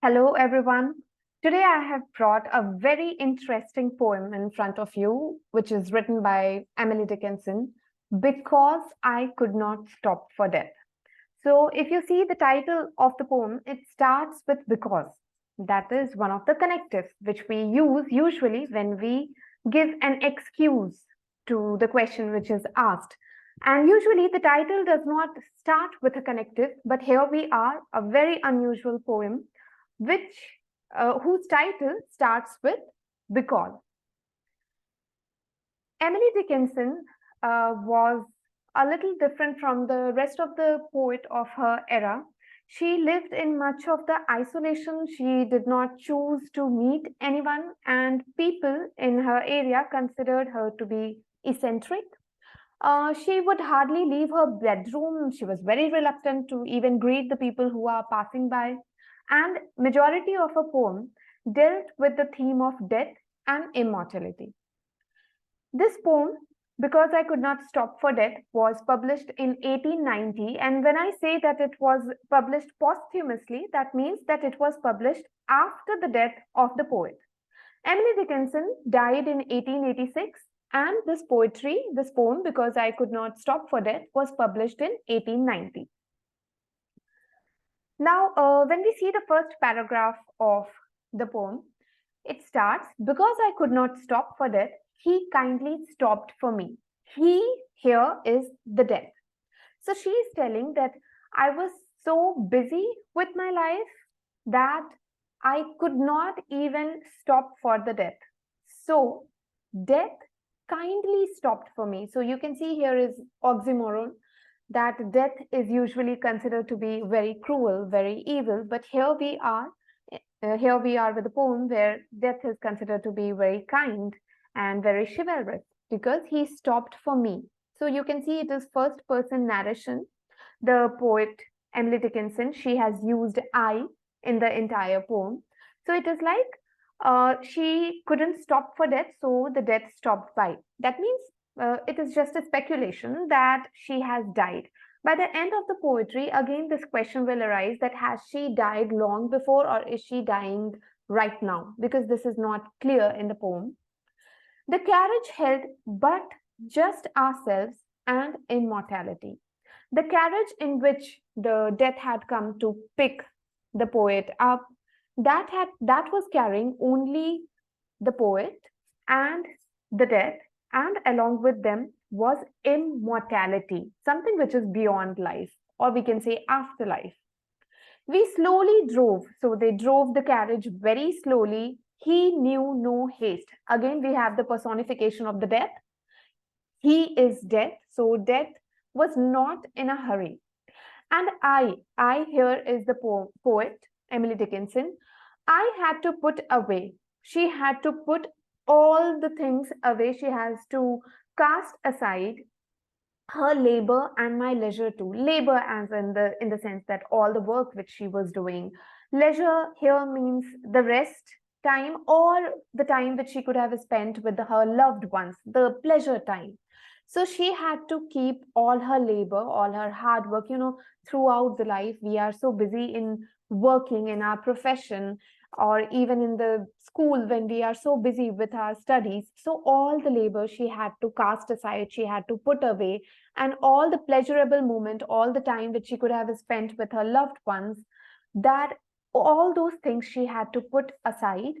Hello, everyone. Today I have brought a very interesting poem in front of you, which is written by Emily Dickinson, Because I Could Not Stop for Death. So, if you see the title of the poem, it starts with because. That is one of the connectives which we use usually when we give an excuse to the question which is asked. And usually the title does not start with a connective, but here we are, a very unusual poem which whose title starts with because. Emily Dickinson was a little different from the rest of the poet of her era. She lived in much of the isolation. She did not choose to meet anyone, and people in her area considered her to be eccentric. She would hardly leave her bedroom. She was very reluctant to even greet the people who are passing by. And majority of her poem dealt with the theme of death and immortality. This poem, Because I Could Not Stop for Death, was published in 1890. And when I say that it was published posthumously, that means that it was published after the death of the poet. Emily Dickinson died in 1886, and this poem, Because I Could Not Stop for Death, was published in 1890. Now, when we see the first paragraph of the poem, it starts, Because I could not stop for death, he kindly stopped for me. He here is the death. So she is telling that I was so busy with my life that I could not even stop for the death. So death kindly stopped for me. So you can see here is oxymoron, that death is usually considered to be very cruel, very evil, but here we are with a poem where death is considered to be very kind and very chivalrous because he stopped for me. So you can see it is first person narration. The poet Emily Dickinson, she has used I in the entire poem. So it is like she couldn't stop for death, so the death stopped by. That means it is just a speculation that she has died. By the end of the poetry, again, this question will arise that has she died long before or is she dying right now? Because this is not clear in the poem. The carriage held but just ourselves and immortality. The carriage in which the death had come to pick the poet up, that was carrying only the poet and the death, and along with them was immortality, something which is beyond life, or we can say afterlife. We slowly drove, so they drove the carriage very slowly. He knew no haste. Again, we have the personification of the death. He is death, so death was not in a hurry. And I here is the poet, Emily Dickinson. I had to put away. She had to put all the things away. She has to cast aside her labor and my leisure too. Labor as in the sense that all the work which she was doing. Leisure here means the rest time or the time which she could have spent with her loved ones, the pleasure time. So she had to keep all her labor, all her hard work. Throughout the life, we are so busy in working in our profession or even in the school when we are so busy with our studies. So all the labor she had to cast aside, she had to put away, and all the pleasurable moment, all the time which she could have spent with her loved ones, that all those things she had to put aside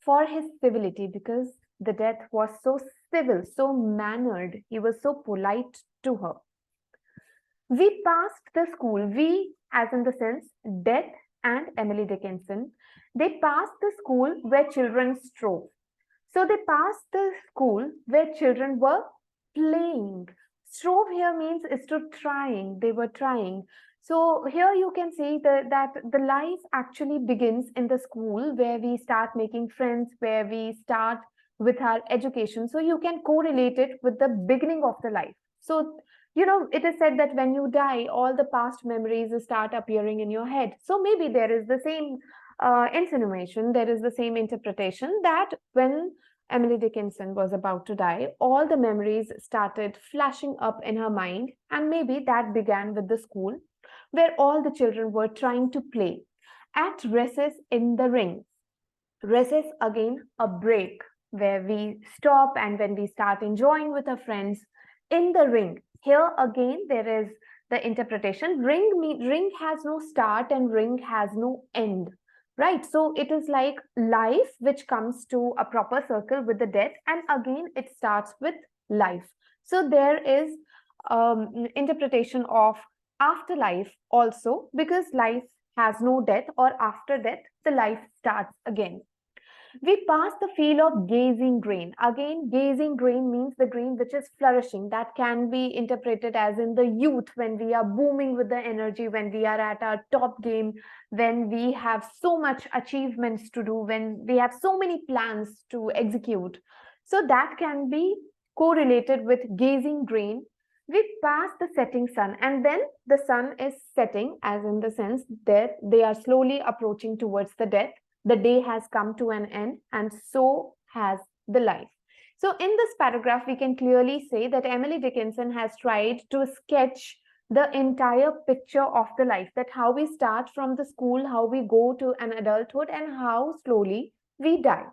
for his civility, because the death was so civil, so mannered, he was so polite to her. We passed the school, we as in the sense death and Emily Dickinson, they passed the school where children strove. So they passed the school where children were playing. Strove here means is to trying. They were trying. So here you can see that the life actually begins in the school where we start making friends, where we start with our education. So you can correlate it with the beginning of the life. So, it is said that when you die, all the past memories start appearing in your head. So maybe there is the same insinuation, there is the same interpretation that when Emily Dickinson was about to die, all the memories started flashing up in her mind, and maybe that began with the school where all the children were trying to play. At recess in the ring. Recess, again, a break where we stop and when we start enjoying with our friends. In the ring, here again there is the interpretation. Ring has no start and ring has no end, right? So it is like life which comes to a proper circle with the death, and again it starts with life. So there is interpretation of afterlife also, because life has no death, or after death the life starts again. We pass the field of gazing grain. Again, gazing grain means the grain which is flourishing. That can be interpreted as in the youth, when we are booming with the energy, when we are at our top game, when we have so much achievements to do, when we have so many plans to execute. So that can be correlated with gazing grain. We pass the setting sun, and then the sun is setting, as in the sense that they are slowly approaching towards the death. The day has come to an end, and so has the life. So in this paragraph, we can clearly say that Emily Dickinson has tried to sketch the entire picture of the life, that how we start from the school, how we go to an adulthood, and how slowly we die.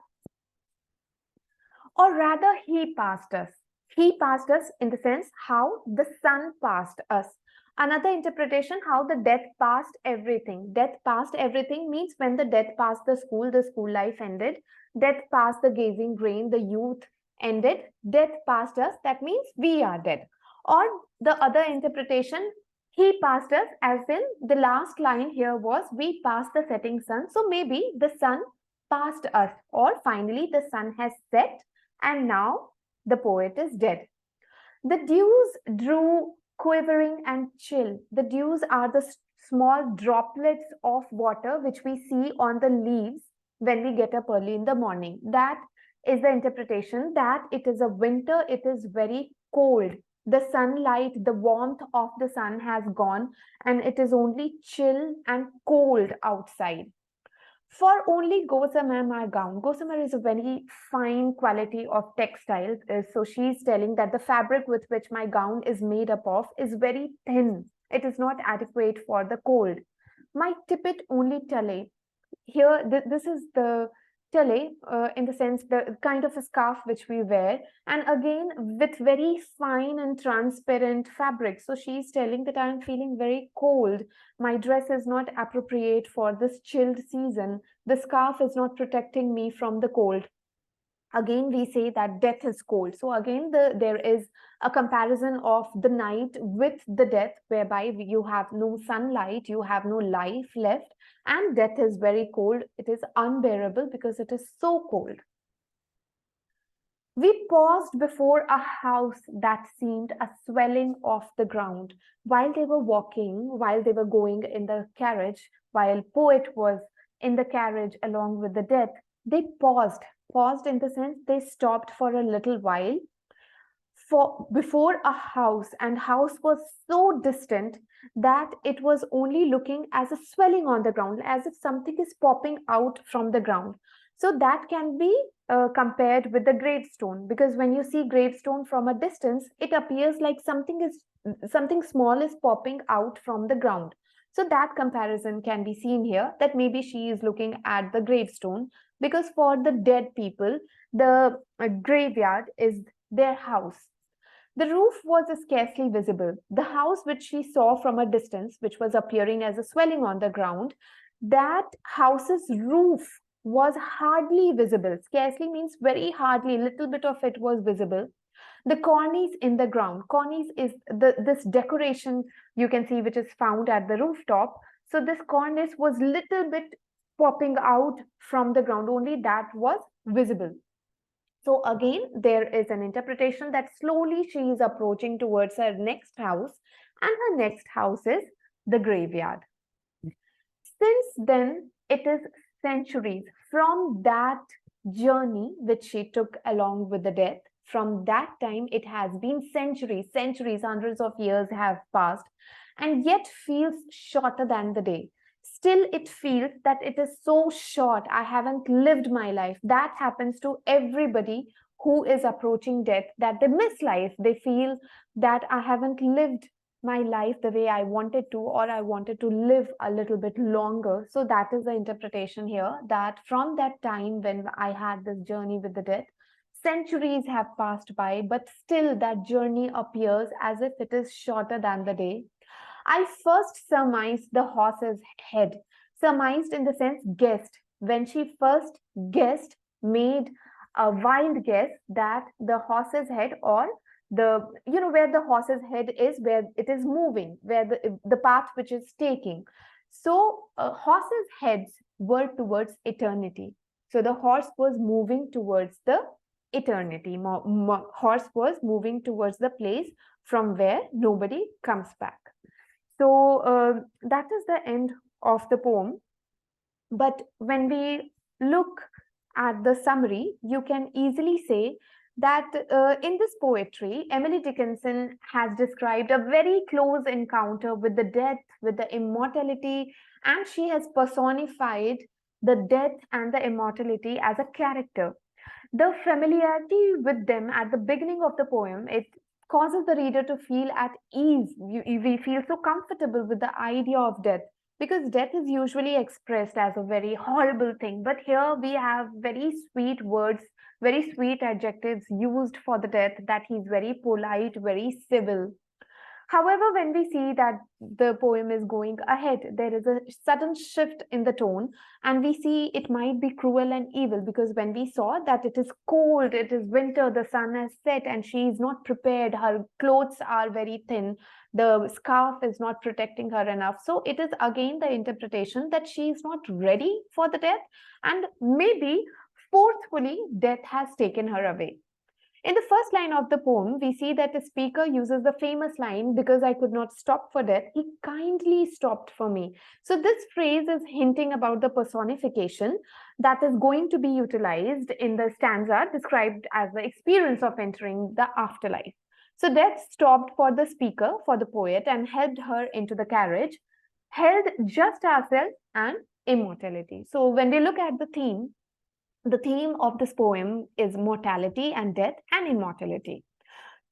Or rather, he passed us. He passed us in the sense how the sun passed us. Another interpretation, how the death passed everything. Death passed everything means when the death passed the school life ended. Death passed the gazing grain, the youth ended. Death passed us, that means we are dead. Or the other interpretation, he passed us, as in the last line here was, we passed the setting sun. So maybe the sun passed us, or finally the sun has set and now the poet is dead. The dews drew quivering and chill. The dews are the small droplets of water which we see on the leaves when we get up early in the morning. That is the interpretation, that it is a winter, it is very cold. The sunlight, the warmth of the sun has gone, and it is only chill and cold outside. For only gossamer my gown. Gossamer is a very fine quality of textiles. So she's telling that the fabric with which my gown is made up of is very thin. It is not adequate for the cold. My tippet only tale. Here, this is the tale, in the sense, the kind of a scarf which we wear, and again with very fine and transparent fabric. So she's telling that I'm feeling very cold. My dress is not appropriate for this chilled season. The scarf is not protecting me from the cold. Again, we say that death is cold. So again, there is a comparison of the night with the death, whereby you have no sunlight, you have no life left, and death is very cold. It is unbearable because it is so cold. We paused before a house that seemed a swelling of the ground. While they were walking, while they were going in the carriage, while poet was in the carriage along with the death, they paused in the sense they stopped for a little while before a house, and house was so distant that it was only looking as a swelling on the ground, as if something is popping out from the ground. So that can be compared with the gravestone, because when you see gravestone from a distance, it appears like something small is popping out from the ground. So that comparison can be seen here, that maybe she is looking at the gravestone, because for the dead people, the graveyard is their house. The roof was scarcely visible. The house which she saw from a distance, which was appearing as a swelling on the ground, that house's roof was hardly visible. Scarcely means very hardly, little bit of it was visible. The cornice in the ground. Cornice is this decoration you can see which is found at the rooftop. So this cornice was little bit popping out from the ground, only that was visible. So again, there is an interpretation that slowly she is approaching towards her next house, and her next house is the graveyard. Since then, it is centuries from that journey which she took along with the death. From that time, it has been centuries, hundreds of years have passed, and yet feels shorter than the day. Still, it feels that it is so short. I haven't lived my life. That happens to everybody who is approaching death, that they miss life. They feel that I haven't lived my life the way I wanted to, or I wanted to live a little bit longer. So that is the interpretation here, that from that time when I had this journey with the death, centuries have passed by, but still that journey appears as if it is shorter than the day. I first surmised the horse's head. Surmised in the sense guessed. When she first guessed, made a wild guess that the horse's head, or the, where the horse's head is, where it is moving, where the path which is taking. So horses' heads were towards eternity. So the horse was moving towards the eternity. Horse was moving towards the place from where nobody comes back. So that is the end of the poem. But when we look at the summary, you can easily say that in this poetry, Emily Dickinson has described a very close encounter with the death, with the immortality, and she has personified the death and the immortality as a character. The familiarity with them at the beginning of the poem, it causes the reader to feel at ease. We feel so comfortable with the idea of death, because death is usually expressed as a very horrible thing. But here we have very sweet words, very sweet adjectives used for the death, that he's very polite, very civil. However, when we see that the poem is going ahead, there is a sudden shift in the tone, and we see it might be cruel and evil, because when we saw that it is cold, it is winter, the sun has set, and she is not prepared, her clothes are very thin, the scarf is not protecting her enough. So it is again the interpretation that she is not ready for the death, and maybe forcefully death has taken her away. In the first line of the poem, we see that the speaker uses the famous line, "Because I could not stop for death, he kindly stopped for me." So this phrase is hinting about the personification that is going to be utilized in the stanza described as the experience of entering the afterlife. So death stopped for the speaker, for the poet, and helped her into the carriage, held just ourselves and immortality. So when we look at the theme of this poem is mortality and death and immortality.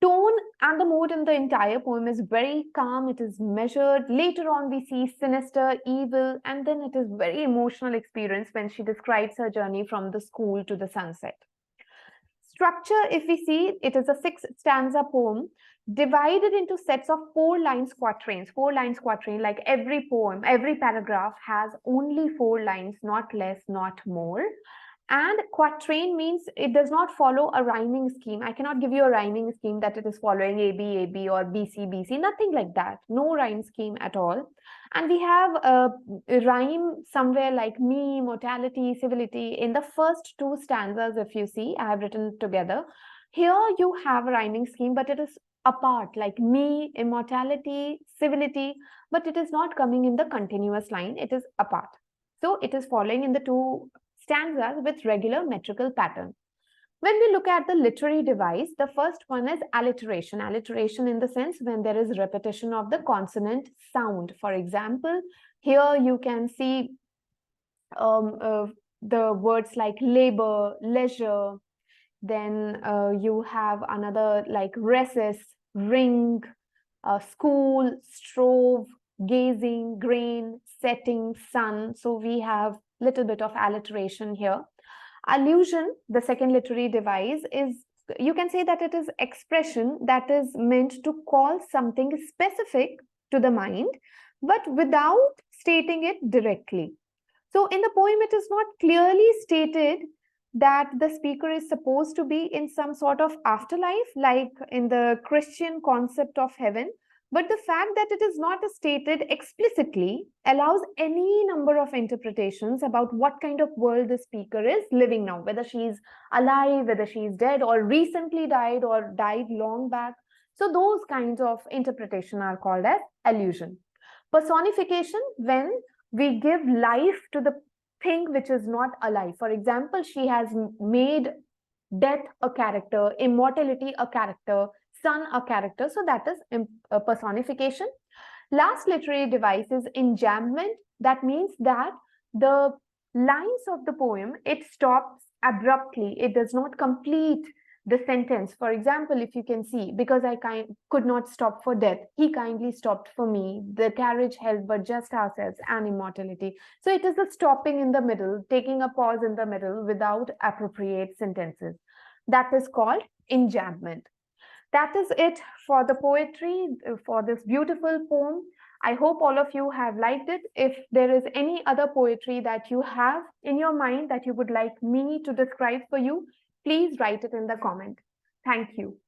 Tone and the mood in the entire poem is very calm, it is measured. Later on, we see sinister, evil, and then it is very emotional experience when she describes her journey from the school to the sunset. Structure, if we see, it is a 6-stanza poem divided into sets of 4-line quatrains. 4-line quatrain, like every poem, every paragraph has only 4 lines, not less, not more. And quatrain means it does not follow a rhyming scheme. I cannot give you a rhyming scheme that it is following A, B, A, B, or B, C, B, C. Nothing like that. No rhyme scheme at all. And we have a rhyme somewhere like me, mortality, civility. In the first 2 stanzas, if you see, I have written together. Here you have a rhyming scheme, but it is apart, like me, immortality, civility, but it is not coming in the continuous line. It is apart. So it is following in the 2 stanzas with regular metrical pattern. When we look at the literary device, the first one is alliteration. Alliteration in the sense when there is repetition of the consonant sound. For example, here you can see the words like labor, leisure. Then you have another like recess, ring, school, strove, gazing, grain, setting, sun. So we have little bit of alliteration here. Allusion, the second literary device, is, you can say that it is expression that is meant to call something specific to the mind, but without stating it directly. So in the poem, it is not clearly stated that the speaker is supposed to be in some sort of afterlife, like in the Christian concept of heaven. But the fact that it is not stated explicitly allows any number of interpretations about what kind of world the speaker is living now, whether she is alive, whether she is dead, or recently died, or died long back. So those kinds of interpretation are called as allusion. Personification, when we give life to the thing which is not alive. For example, she has made death a character, immortality a character, sun a character. So that is a personification. Last literary device is enjambment. That means that the lines of the poem, it stops abruptly. It does not complete the sentence. For example, if you can see, because I could not stop for death, he kindly stopped for me. The carriage held but just ourselves and immortality. So it is the stopping in the middle, taking a pause in the middle without appropriate sentences. That is called enjambment. That is it for the poetry, for this beautiful poem. I hope all of you have liked it. If there is any other poetry that you have in your mind that you would like me to describe for you, please write it in the comment. Thank you.